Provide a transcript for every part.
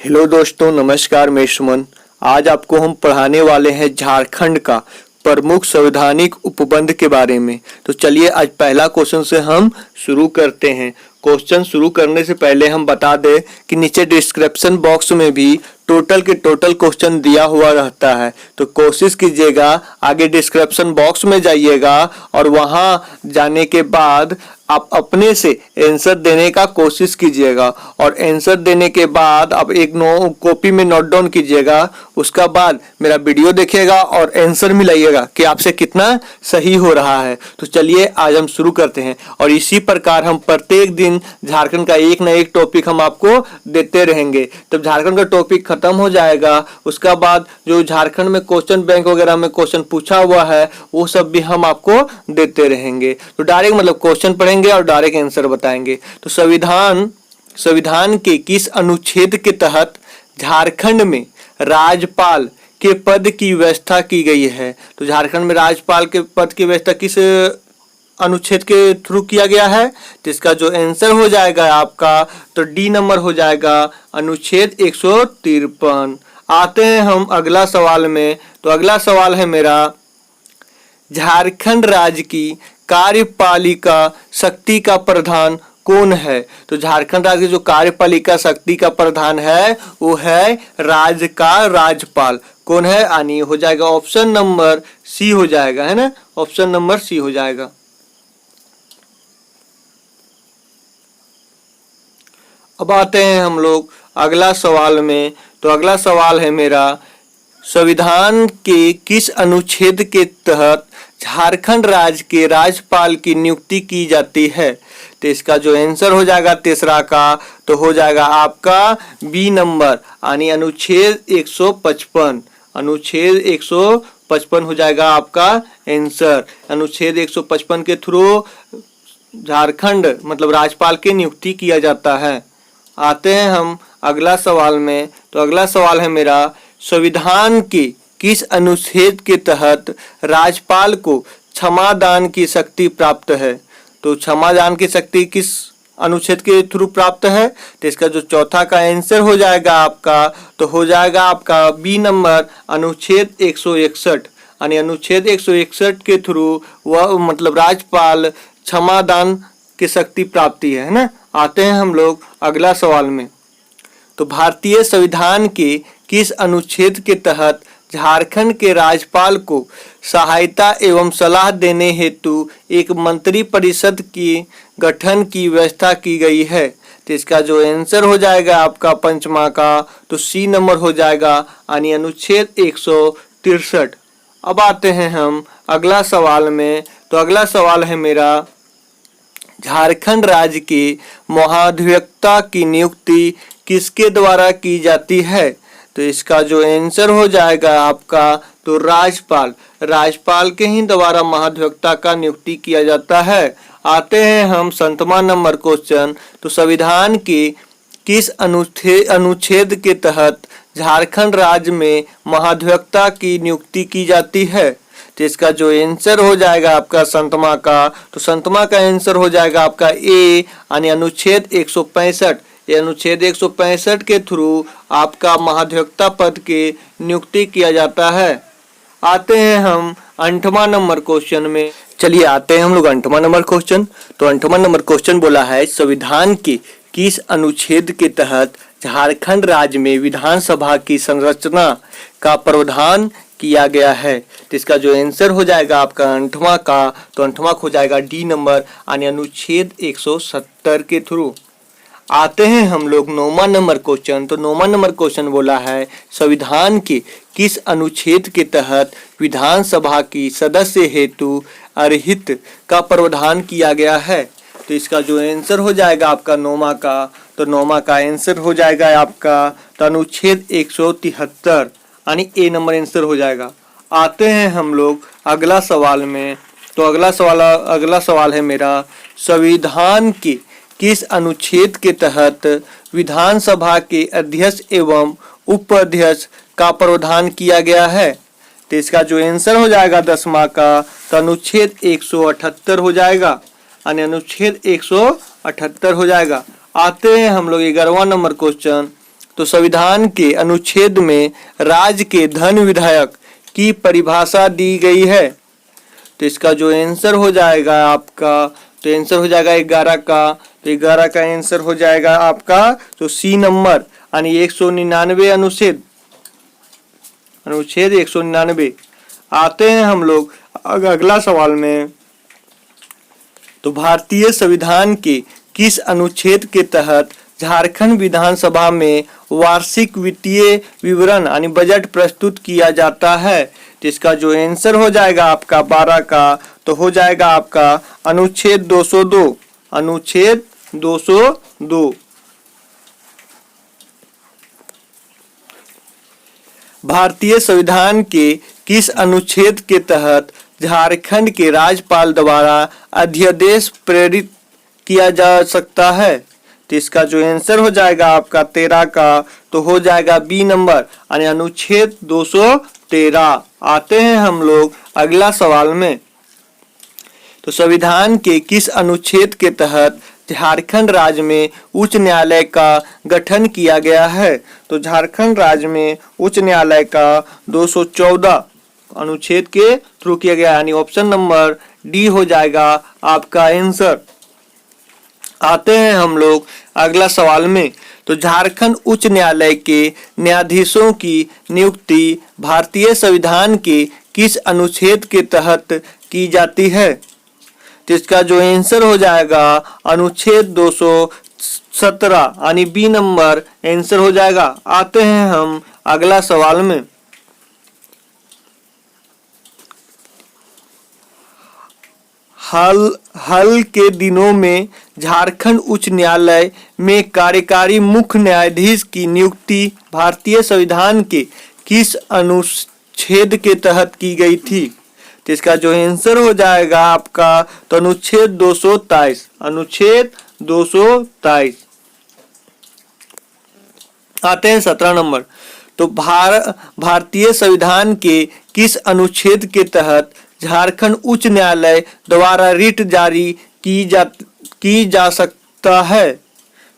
Hello दोस्तों, नमस्कार। मैं सुमन। आज आपको हम पढ़ाने वाले हैं झारखंड का प्रमुख संवैधानिक उपबंध के बारे में। तो चलिए आज पहला क्वेश्चन से हम शुरू करते हैं। क्वेश्चन शुरू करने से पहले हम बता दें कि नीचे डिस्क्रिप्शन बॉक्स में भी टोटल के टोटल क्वेश्चन दिया हुआ रहता है, तो कोशिश कीजिएगा आगे डिस्क्रिप्शन बॉक्स में जाइएगा और वहां जाने के बाद आप अपने से आंसर देने का कोशिश कीजिएगा और आंसर देने के बाद आप एक कॉपी में नोट डाउन कीजिएगा। उसका बाद मेरा वीडियो देखिएगा और आंसर मिलाइएगा कि आपसे कितना सही हो रहा है। तो चलिए आज हम शुरू करते हैं और इसी प्रकार हम प्रत्येक दिन झारखंड का एक ना एक टॉपिक हम आपको देते रहेंगे। तब झारखंड का टॉपिक खत्म हो जाएगा, उसका बाद जो झारखंड में क्वेश्चन बैंक वगैरह में क्वेश्चन पूछा हुआ है वो सब भी हम आपको देते रहेंगे। तो डायरेक्ट मतलब क्वेश्चन पढ़ेंगे और डायरेक्ट आंसर बताएंगे। तो संविधान के किस अनुच्छेद के तहत झारखंड में राज्यपाल के पद की व्यवस्था की गई है? तो झारखंड में राज्यपाल के पद की व्यवस्था किस अनुच्छेद के थ्रू किया गया है? तो इसका जो आंसर हो जाएगा आपका तो डी नंबर हो जाएगा, अनुच्छेद 153। आते हैं हम अगला सवाल में। तो अगला सवाल है मेरा, झारखंड राज्य की कार्यपालिका शक्ति का प्रधान कौन है? तो झारखंड राज्य की जो कार्यपालिका शक्ति का प्रधान है वो है राज्य का राज्यपाल। कौन है? यानी हो जाएगा ऑप्शन नंबर सी हो जाएगा, है ना, ऑप्शन नंबर सी हो जाएगा। अब आते हैं हम लोग अगला सवाल में। तो अगला सवाल है मेरा, संविधान के किस अनुच्छेद के तहत झारखंड राज्य के राज्यपाल की नियुक्ति की जाती है? तो इसका जो आंसर हो जाएगा तीसरा का तो हो जाएगा आपका बी नंबर, यानी अनुच्छेद 155। अनुच्छेद 155 हो जाएगा आपका आंसर। अनुच्छेद 155 के थ्रू झारखंड मतलब राज्यपाल की नियुक्ति किया जाता है। आते हैं हम अगला सवाल में। तो अगला सवाल है मेरा, संविधान के किस अनुच्छेद के तहत राज्यपाल को क्षमादान की शक्ति प्राप्त है? तो क्षमादान की शक्ति किस अनुच्छेद के थ्रू प्राप्त है? तो इसका जो चौथा का आंसर हो जाएगा आपका तो हो जाएगा आपका बी नंबर, अनुच्छेद 161। यानी अनुच्छेद 161 के थ्रू वह मतलब राज्यपाल क्षमादान की शक्ति प्राप्ति है ना। आते हैं हम लोग अगला सवाल में। तो भारतीय संविधान के किस अनुच्छेद के तहत झारखंड के राज्यपाल को सहायता एवं सलाह देने हेतु एक मंत्री परिषद की गठन की व्यवस्था की गई है? तो इसका जो आंसर हो जाएगा आपका पंचमा का तो सी नंबर हो जाएगा, यानी अनुच्छेद 163। अब आते हैं हम अगला सवाल में। तो अगला सवाल है मेरा, झारखंड राज्य के महाधिवक्ता की नियुक्ति किसके द्वारा की जाती है? तो इसका जो आंसर हो जाएगा आपका तो राज्यपाल के ही द्वारा महाधिवक्ता का नियुक्ति किया जाता है। आते हैं हम 7वां नंबर क्वेश्चन। तो संविधान के किस अनुच्छेद के तहत झारखंड राज्य में महाधिवक्ता की नियुक्ति की जाती है? तो इसका जो आंसर हो जाएगा आपका 7वां का तो 7वां का आंसर हो जाएगा आपका ए, यानी अनुच्छेद 165। ये अनुच्छेद 165 के थ्रू आपका महाधिवक्ता पद के नियुक्ति किया जाता है। आते हैं हम 8वां नंबर क्वेश्चन में। चलिए आते हैं हम लोग 8वां नंबर क्वेश्चन। तो 8वां नंबर क्वेश्चन बोला है, संविधान के किस अनुच्छेद के तहत झारखंड राज्य में विधानसभा की संरचना का प्रावधान किया गया है? तो इसका जो आंसर हो जाएगा आपका 8वां का तो 8वां हो जाएगा डी नंबर, यानी अनुच्छेद 170 के थ्रू। आते हैं हम लोग 9वां नंबर क्वेश्चन। तो 9वां नंबर क्वेश्चन बोला है, संविधान के किस अनुच्छेद के तहत विधानसभा की सदस्य हेतु अरहित का प्रावधान किया गया है? तो इसका जो आंसर हो जाएगा आपका 9वां का तो 9वां का आंसर हो जाएगा आपका तो अनुच्छेद 173, यानी ए नंबर आंसर हो जाएगा। आते हैं हम लोग अगला सवाल में। तो अगला सवाल है मेरा, संविधान के किस अनुच्छेद के तहत विधानसभा के अध्यक्ष एवं उपाध्यक्ष का प्रावधान किया गया है? तो इसका जो आंसर हो जाएगा 10वां का तो अनुच्छेद 178 हो जाएगा, यानी अनुच्छेद 178 हो जाएगा। आते हैं हम लोग 11वां नंबर क्वेश्चन। तो संविधान के अनुच्छेद में राज्य के धन विधायक की परिभाषा दी गई है। तो इसका जो आंसर हो जाएगा आपका, तो आंसर हो जाएगा 11 का, तो 11 का आंसर हो जाएगा आपका तो सी नंबर, यानी 199 अनुच्छेद 199। आते हैं हम लोग अगला सवाल में। तो भारतीय संविधान के किस अनुच्छेद के तहत झारखंड विधानसभा में वार्षिक वित्तीय विवरण यानी बजट प्रस्तुत किया जाता है? तो इसका जो आंसर हो जाएगा आपका 12 का, तो हो जाएगा आपका अनुच्छेद 202, अनुच्छेद 202। भारतीय संविधान के किस अनुच्छेद के तहत झारखंड के राज्यपाल द्वारा अध्यादेश प्रेरित किया जा सकता है? तो इसका जो आंसर हो जाएगा आपका 13 का, तो हो जाएगा बी नंबर, यानी अनुच्छेद 213। आते हैं हम लोग अगला सवाल में। तो संविधान के किस अनुच्छेद के तहत झारखंड राज्य में उच्च न्यायालय का गठन किया गया है? तो झारखंड राज्य में उच्च न्यायालय का 214 अनुच्छेद के थ्रू किया गया, यानी ऑप्शन नंबर डी हो जाएगा आपका आंसर। आते हैं हम लोग अगला सवाल में। तो झारखंड उच्च न्यायालय के न्यायाधीशों की नियुक्ति भारतीय संविधान के किस अनुच्छेद के तहत की जाती है? तो इसका जो आंसर हो जाएगा अनुच्छेद 217, यानी बी नंबर आंसर हो जाएगा। आते हैं हम अगला सवाल में। हाल के दिनों में झारखंड उच्च न्यायालय में कार्यकारी मुख्य न्यायाधीश की नियुक्ति भारतीय संविधान के किस अनुच्छेद के तहत की गई थी? तो इसका जो आंसर हो जाएगा आपका तो अनुच्छेद 223, अनुच्छेद 223। आते हैं 17 नंबर। तो भारतीय संविधान के किस अनुच्छेद के तहत झारखंड उच्च न्यायालय द्वारा रिट जारी की जा सकता है?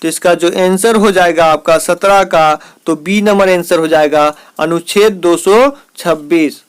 तो इसका जो आंसर हो जाएगा आपका 17 का, तो बी नंबर आंसर हो जाएगा अनुच्छेद 226।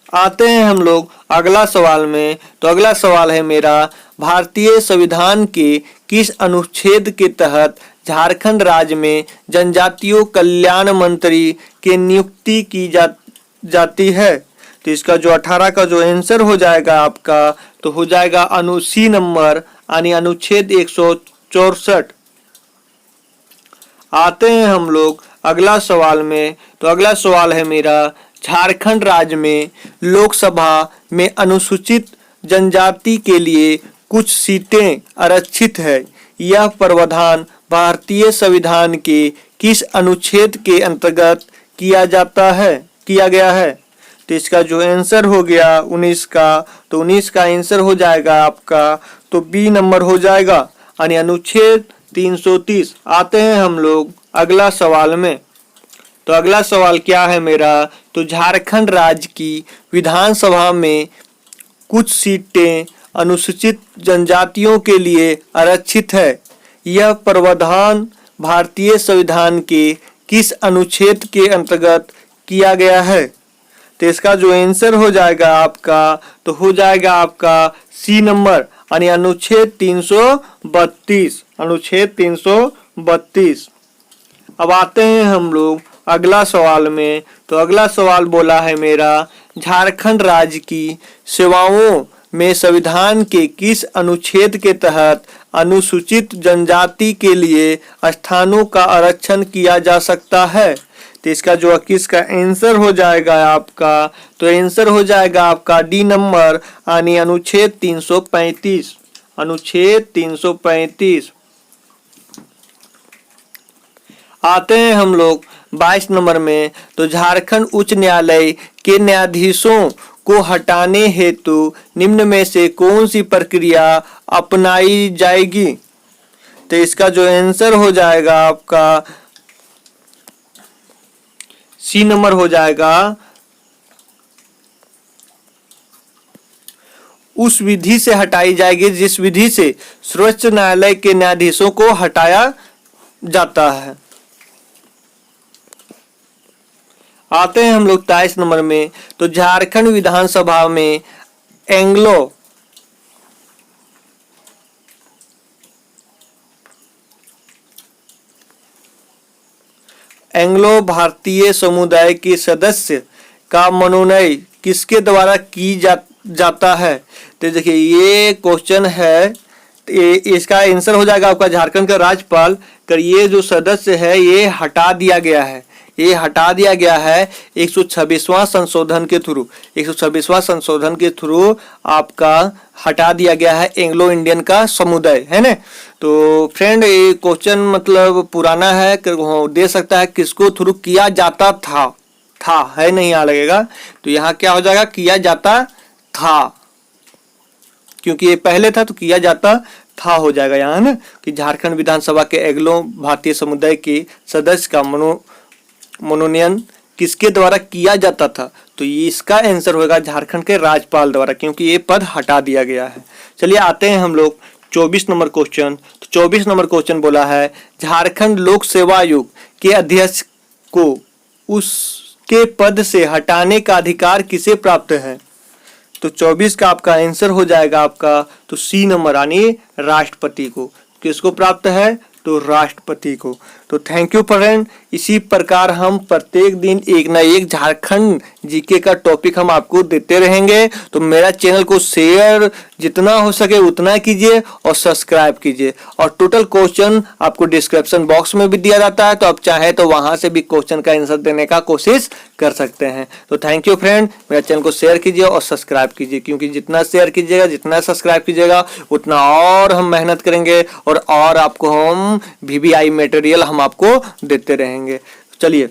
आते हैं हम लोग अगला सवाल में। तो अगला सवाल है मेरा, भारतीय संविधान के किस अनुच्छेद के तहत झारखंड राज्य में जनजातियों कल्याण मंत्री की नियुक्ति की जाती है? तो इसका जो 18 का जो आंसर हो जाएगा आपका, तो हो जाएगा सी नंबर, यानी अनुच्छेद 164। आते हैं हम लोग अगला सवाल में। तो अगला सवाल है मेरा, झारखंड राज्य में लोकसभा में अनुसूचित जनजाति के लिए कुछ सीटें आरक्षित है। यह प्रावधान भारतीय संविधान के किस अनुच्छेद के अंतर्गत किया गया है? तो इसका जो आंसर हो गया 19 का, तो 19 का आंसर हो जाएगा आपका तो बी नंबर हो जाएगा, यानी अनुच्छेद 330। आते हैं हम लोग अगला सवाल में। तो अगला सवाल क्या है मेरा, तो झारखंड राज्य की विधानसभा में कुछ सीटें अनुसूचित जनजातियों के लिए आरक्षित है। यह प्रावधान भारतीय संविधान के किस अनुच्छेद के अंतर्गत किया गया है? तो इसका जो आंसर हो जाएगा आपका, तो हो जाएगा आपका सी नंबर, यानी अनुच्छेद 332, अनुच्छेद 332। अब आते हैं हम लोग अगला सवाल में। तो अगला सवाल बोला है मेरा, झारखंड राज्य की सेवाओं में संविधान के किस अनुच्छेद के तहत अनुसूचित जनजाति के लिए स्थानों का आरक्षण किया जा सकता है? तो इसका जो 21 का आंसर हो जाएगा आपका, तो आंसर हो जाएगा आपका डी नंबर, यानी अनुच्छेद 335, अनुच्छेद 335। आते हैं हम लोग 22 नंबर में। तो झारखंड उच्च न्यायालय के न्यायाधीशों को हटाने हेतु निम्न में से कौन सी प्रक्रिया अपनाई जाएगी? तो इसका जो आंसर हो जाएगा आपका सी नंबर हो जाएगा, उस विधि से हटाई जाएगी जिस विधि से सर्वोच्च न्यायालय के न्यायाधीशों को हटाया जाता है। आते हैं हम लोग 23 नंबर में। तो झारखंड विधानसभा में एंग्लो भारतीय समुदाय के सदस्य का मनोनयन किसके द्वारा की जाता है। तो देखिए ये क्वेश्चन है, इसका आंसर हो जाएगा आपका झारखंड का राज्यपाल। कर ये जो सदस्य है ये हटा दिया गया है, ये हटा दिया गया है 126वां संशोधन के थ्रू। 126वां संशोधन के थ्रू आपका हटा दिया गया है एंग्लो इंडियन का समुदाय, है ना। तो फ्रेंड ये क्वेश्चन मतलब पुराना है, दे सकता है किसको थ्रू किया जाता था है नहीं यहाँ लगेगा। तो यहाँ क्या हो जाएगा, किया जाता था, क्योंकि ये पहले था तो किया जाता था हो जाएगा यहाँ ना, कि झारखंड विधानसभा के एंग्लो भारतीय समुदाय के सदस्य का मनोनयन किसके द्वारा किया जाता था। तो ये इसका आंसर होगा झारखंड के राज्यपाल द्वारा, क्योंकि ये पद हटा दिया गया है। चलिए आते हैं हम लोग 24 नंबर क्वेश्चन। तो 24 नंबर क्वेश्चन बोला है झारखंड लोक सेवा आयोग के अध्यक्ष को उसके पद से हटाने का अधिकार किसे प्राप्त है। तो 24 का आपका आंसर हो जाएगा आपका तो सी नंबर यानी राष्ट्रपति को। किसको प्राप्त है, तो राष्ट्रपति को। तो थैंक यू फ्रेंड। इसी प्रकार हम प्रत्येक दिन एक ना एक झारखंड जीके का टॉपिक हम आपको देते रहेंगे। तो मेरा चैनल को शेयर जितना हो सके उतना कीजिए और सब्सक्राइब कीजिए। और टोटल क्वेश्चन आपको डिस्क्रिप्शन बॉक्स में भी दिया जाता है, तो आप चाहे तो वहां से भी क्वेश्चन का आंसर देने का कोशिश कर सकते हैं। तो थैंक यू फ्रेंड, मेरा चैनल को शेयर कीजिए और सब्सक्राइब कीजिए, क्योंकि जितना शेयर कीजिएगा जितना सब्सक्राइब कीजिएगा उतना और हम मेहनत करेंगे और आपको हम VVI मटेरियल हम आपको देते रहेंगे। चलिए।